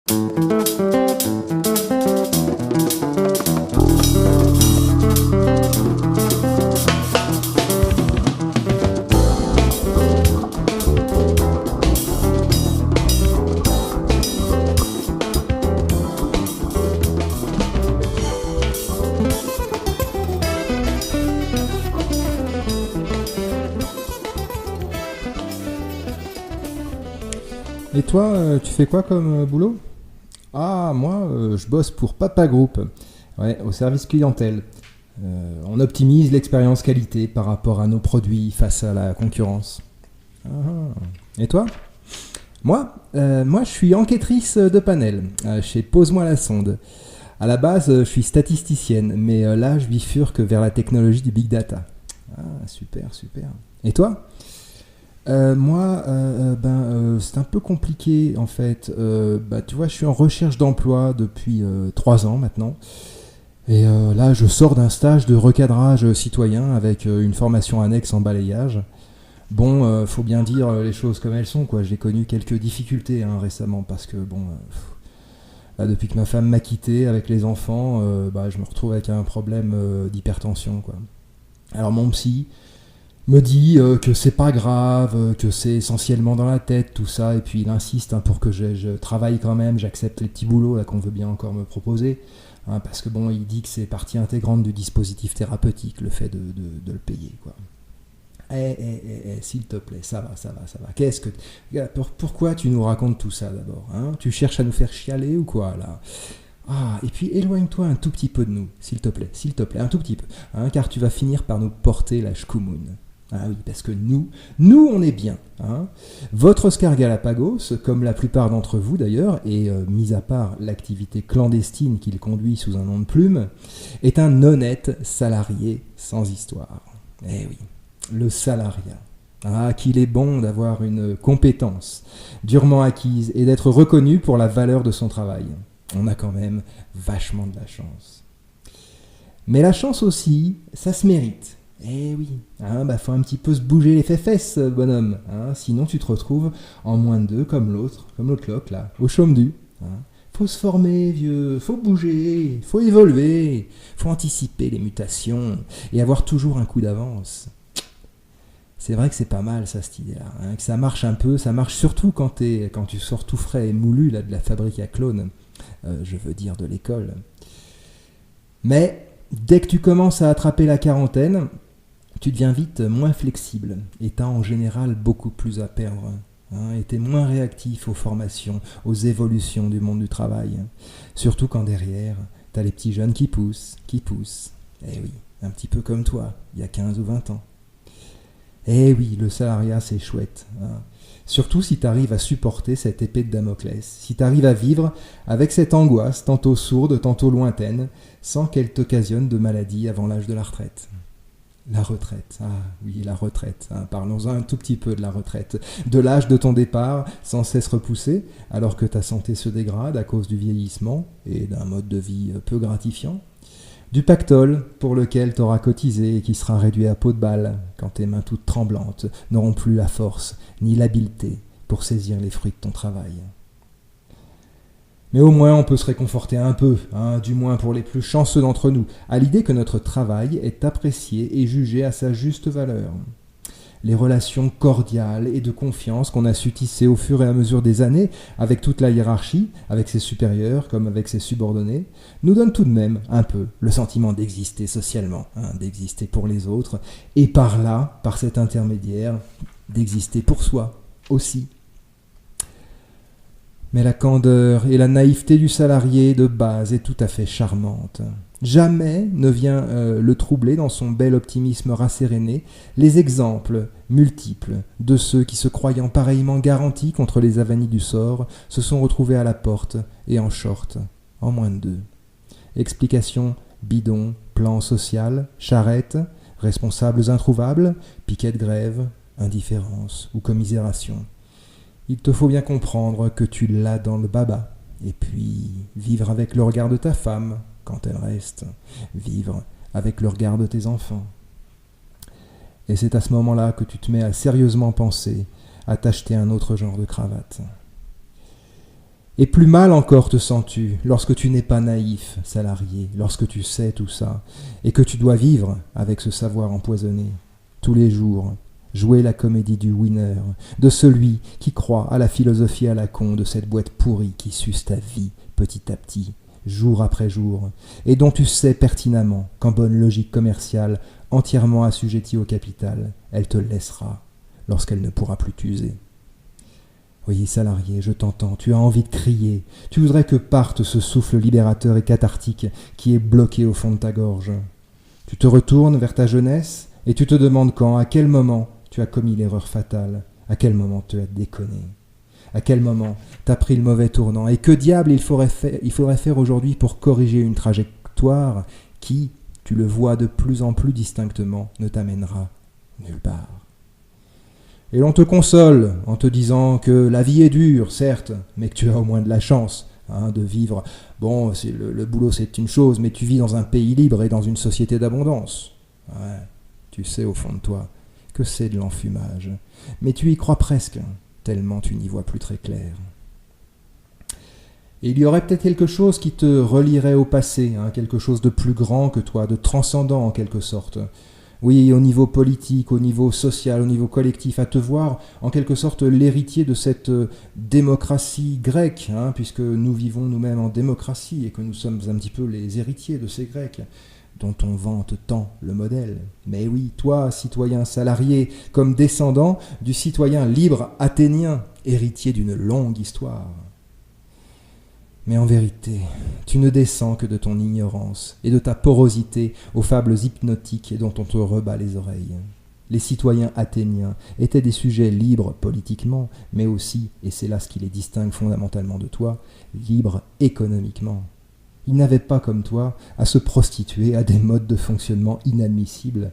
Et toi, tu fais quoi comme boulot? Ah, moi, je bosse pour Papa Group, ouais, au service clientèle. On optimise l'expérience qualité par rapport à nos produits face à la concurrence. Ah. Et toi? Moi, je suis enquêtrice de panel chez Pose-moi la sonde. À la base, je suis statisticienne, mais là, je bifurque vers la technologie du big data. Ah, super, super. Et toi? C'est un peu compliqué en fait. Tu vois, je suis en recherche d'emploi depuis 3 ans maintenant. Et là, je sors d'un stage de recadrage citoyen avec une formation annexe en balayage. Bon, faut bien dire les choses comme elles sont, quoi. J'ai connu quelques difficultés récemment parce que là, depuis que ma femme m'a quitté avec les enfants, je me retrouve avec un problème d'hypertension, quoi. Alors mon psy me dit que c'est pas grave, que c'est essentiellement dans la tête, tout ça, et puis il insiste pour que je travaille quand même, j'accepte les petits boulots là qu'on veut bien encore me proposer, parce que il dit que c'est partie intégrante du dispositif thérapeutique, le fait de le payer, quoi. S'il te plaît, ça va. Qu'est-ce que pourquoi tu nous racontes tout ça d'abord, hein? Tu cherches à nous faire chialer ou quoi là? Ah, et puis éloigne-toi un tout petit peu de nous, s'il te plaît, un tout petit peu, car tu vas finir par nous porter la schkoumoun. Ah oui, parce que nous on est bien. Votre Oscar Galapagos, comme la plupart d'entre vous d'ailleurs, et mis à part l'activité clandestine qu'il conduit sous un nom de plume, est un honnête salarié sans histoire. Eh oui, le salariat. Ah, qu'il est bon d'avoir une compétence durement acquise et d'être reconnu pour la valeur de son travail. On a quand même vachement de la chance. Mais la chance aussi, ça se mérite. Eh oui, faut un petit peu se bouger les fesses, bonhomme. Sinon tu te retrouves en moins de 2 comme l'autre loc là, au chaume du. Faut se former, vieux, faut bouger, faut évoluer, faut anticiper les mutations et avoir toujours un coup d'avance. C'est vrai que c'est pas mal ça, cette idée-là, que ça marche un peu, ça marche surtout quand tu sors tout frais et moulu là, de la fabrique à clones, je veux dire de l'école. Mais dès que tu commences à attraper la quarantaine, tu deviens vite moins flexible et t'as en général beaucoup plus à perdre. Et t'es moins réactif aux formations, aux évolutions du monde du travail. Surtout quand derrière, t'as les petits jeunes qui poussent. Eh oui, un petit peu comme toi, il y a 15 ou 20 ans. Eh oui, le salariat c'est chouette. Surtout si t'arrives à supporter cette épée de Damoclès, si t'arrives à vivre avec cette angoisse, tantôt sourde, tantôt lointaine, sans qu'elle t'occasionne de maladie avant l'âge de la retraite. La retraite, la retraite. Parlons-en un tout petit peu de la retraite. De l'âge de ton départ, sans cesse repoussé, alors que ta santé se dégrade à cause du vieillissement et d'un mode de vie peu gratifiant. Du pactole pour lequel t'auras cotisé et qui sera réduit à peau de balle quand tes mains toutes tremblantes n'auront plus la force ni l'habileté pour saisir les fruits de ton travail. Mais au moins on peut se réconforter un peu, du moins pour les plus chanceux d'entre nous, à l'idée que notre travail est apprécié et jugé à sa juste valeur. Les relations cordiales et de confiance qu'on a su tisser au fur et à mesure des années avec toute la hiérarchie, avec ses supérieurs comme avec ses subordonnés, nous donnent tout de même un peu le sentiment d'exister socialement, d'exister pour les autres, et par là, par cet intermédiaire, d'exister pour soi aussi. Mais la candeur et la naïveté du salarié de base est tout à fait charmante. Jamais ne vient le troubler dans son bel optimisme rasséréné les exemples multiples de ceux qui, se croyant pareillement garantis contre les avanies du sort, se sont retrouvés à la porte et en short, en moins de 2. Explications bidon, plan social, charrette, responsables introuvables, piquet de grève, indifférence ou commisération. Il te faut bien comprendre que tu l'as dans le baba, et puis vivre avec le regard de ta femme, quand elle reste, vivre avec le regard de tes enfants. Et c'est à ce moment-là que tu te mets à sérieusement penser à t'acheter un autre genre de cravate. Et plus mal encore te sens-tu lorsque tu n'es pas naïf, salarié, lorsque tu sais tout ça, et que tu dois vivre avec ce savoir empoisonné, tous les jours, jouer la comédie du winner, de celui qui croit à la philosophie à la con de cette boîte pourrie qui suce ta vie petit à petit, jour après jour, et dont tu sais pertinemment qu'en bonne logique commerciale, entièrement assujettie au capital, elle te laissera lorsqu'elle ne pourra plus t'user. Oui, salarié, je t'entends, tu as envie de crier, tu voudrais que parte ce souffle libérateur et cathartique qui est bloqué au fond de ta gorge. Tu te retournes vers ta jeunesse et tu te demandes quand, à quel moment tu as commis l'erreur fatale, à quel moment tu as déconné, à quel moment tu as pris le mauvais tournant, et que diable il faudrait faire aujourd'hui pour corriger une trajectoire qui, tu le vois de plus en plus distinctement, ne t'amènera nulle part. Et l'on te console en te disant que la vie est dure, certes, mais que tu as au moins de la chance de vivre. Bon, le boulot c'est une chose, mais tu vis dans un pays libre et dans une société d'abondance. Ouais, tu sais au fond de toi que c'est de l'enfumage, mais tu y crois presque, tellement tu n'y vois plus très clair. Et il y aurait peut-être quelque chose qui te relierait au passé, quelque chose de plus grand que toi, de transcendant en quelque sorte. Oui, au niveau politique, au niveau social, au niveau collectif, à te voir en quelque sorte l'héritier de cette démocratie grecque, puisque nous vivons nous-mêmes en démocratie et que nous sommes un petit peu les héritiers de ces Grecs, dont on vante tant le modèle. Mais oui, toi, citoyen salarié, comme descendant du citoyen libre athénien, héritier d'une longue histoire. Mais en vérité, tu ne descends que de ton ignorance et de ta porosité aux fables hypnotiques dont on te rebat les oreilles. Les citoyens athéniens étaient des sujets libres politiquement, mais aussi, et c'est là ce qui les distingue fondamentalement de toi, libres économiquement. Ils n'avaient pas, comme toi, à se prostituer à des modes de fonctionnement inadmissibles,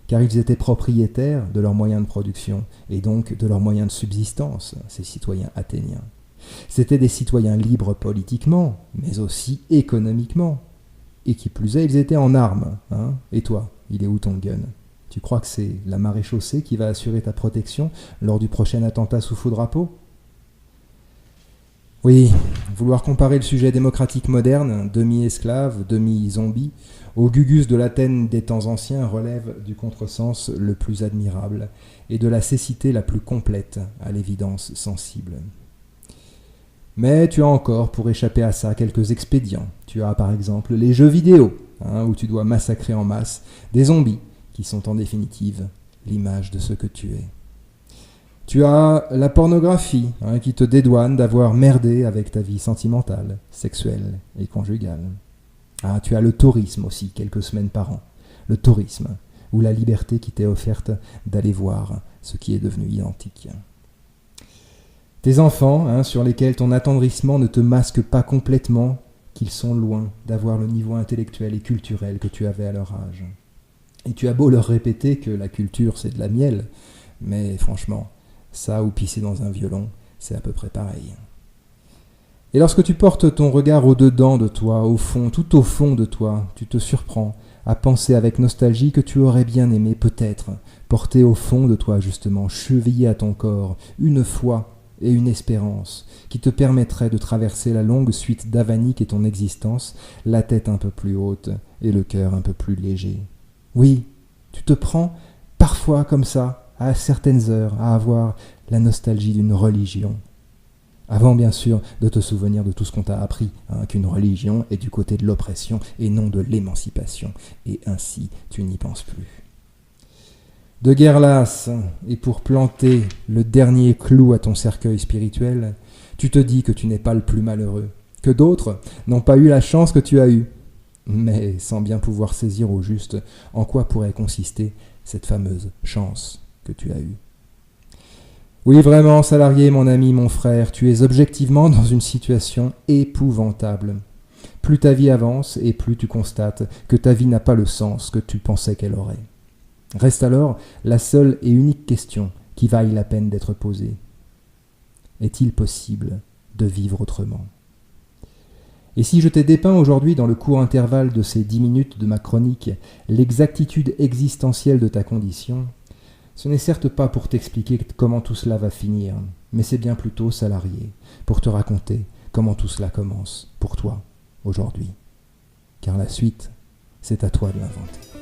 car ils étaient propriétaires de leurs moyens de production, et donc de leurs moyens de subsistance, ces citoyens athéniens. C'étaient des citoyens libres politiquement, mais aussi économiquement. Et qui plus est, ils étaient en armes. Et toi, il est où ton gun ? Tu crois que c'est la maréchaussée qui va assurer ta protection lors du prochain attentat sous faux drapeau ? Oui, vouloir comparer le sujet démocratique moderne, demi-esclave, demi-zombie, au gugus de l'Athènes des temps anciens relève du contresens le plus admirable et de la cécité la plus complète à l'évidence sensible. Mais tu as encore, pour échapper à ça, quelques expédients. Tu as par exemple les jeux vidéo, où tu dois massacrer en masse des zombies, qui sont en définitive l'image de ce que tu es. Tu as la pornographie, qui te dédouane d'avoir merdé avec ta vie sentimentale, sexuelle et conjugale. Tu as le tourisme aussi, quelques semaines par an. Le tourisme, ou la liberté qui t'est offerte d'aller voir ce qui est devenu identique. Tes enfants, sur lesquels ton attendrissement ne te masque pas complètement qu'ils sont loin d'avoir le niveau intellectuel et culturel que tu avais à leur âge. Et tu as beau leur répéter que la culture c'est de la miel, mais franchement, ça ou pisser dans un violon, c'est à peu près pareil. Et lorsque tu portes ton regard au-dedans de toi, au fond, tout au fond de toi, tu te surprends à penser avec nostalgie que tu aurais bien aimé peut-être porter au fond de toi justement, chevillé à ton corps, une foi et une espérance qui te permettrait de traverser la longue suite d'Avani qu'est ton existence, la tête un peu plus haute et le cœur un peu plus léger. Oui, tu te prends parfois comme ça, à certaines heures, à avoir la nostalgie d'une religion. Avant bien sûr de te souvenir de tout ce qu'on t'a appris, qu'une religion est du côté de l'oppression et non de l'émancipation, et ainsi tu n'y penses plus. De guerre lasse, et pour planter le dernier clou à ton cercueil spirituel, tu te dis que tu n'es pas le plus malheureux, que d'autres n'ont pas eu la chance que tu as eue, mais sans bien pouvoir saisir au juste en quoi pourrait consister cette fameuse chance que tu as eue. Oui, vraiment, salarié, mon ami, mon frère, tu es objectivement dans une situation épouvantable. Plus ta vie avance et plus tu constates que ta vie n'a pas le sens que tu pensais qu'elle aurait. Reste alors la seule et unique question qui vaille la peine d'être posée. Est-il possible de vivre autrement ? Et si je t'ai dépeint aujourd'hui dans le court intervalle de ces 10 minutes de ma chronique l'exactitude existentielle de ta condition, ce n'est certes pas pour t'expliquer comment tout cela va finir, mais c'est bien plutôt, salarié, pour te raconter comment tout cela commence pour toi aujourd'hui. Car la suite, c'est à toi de l'inventer.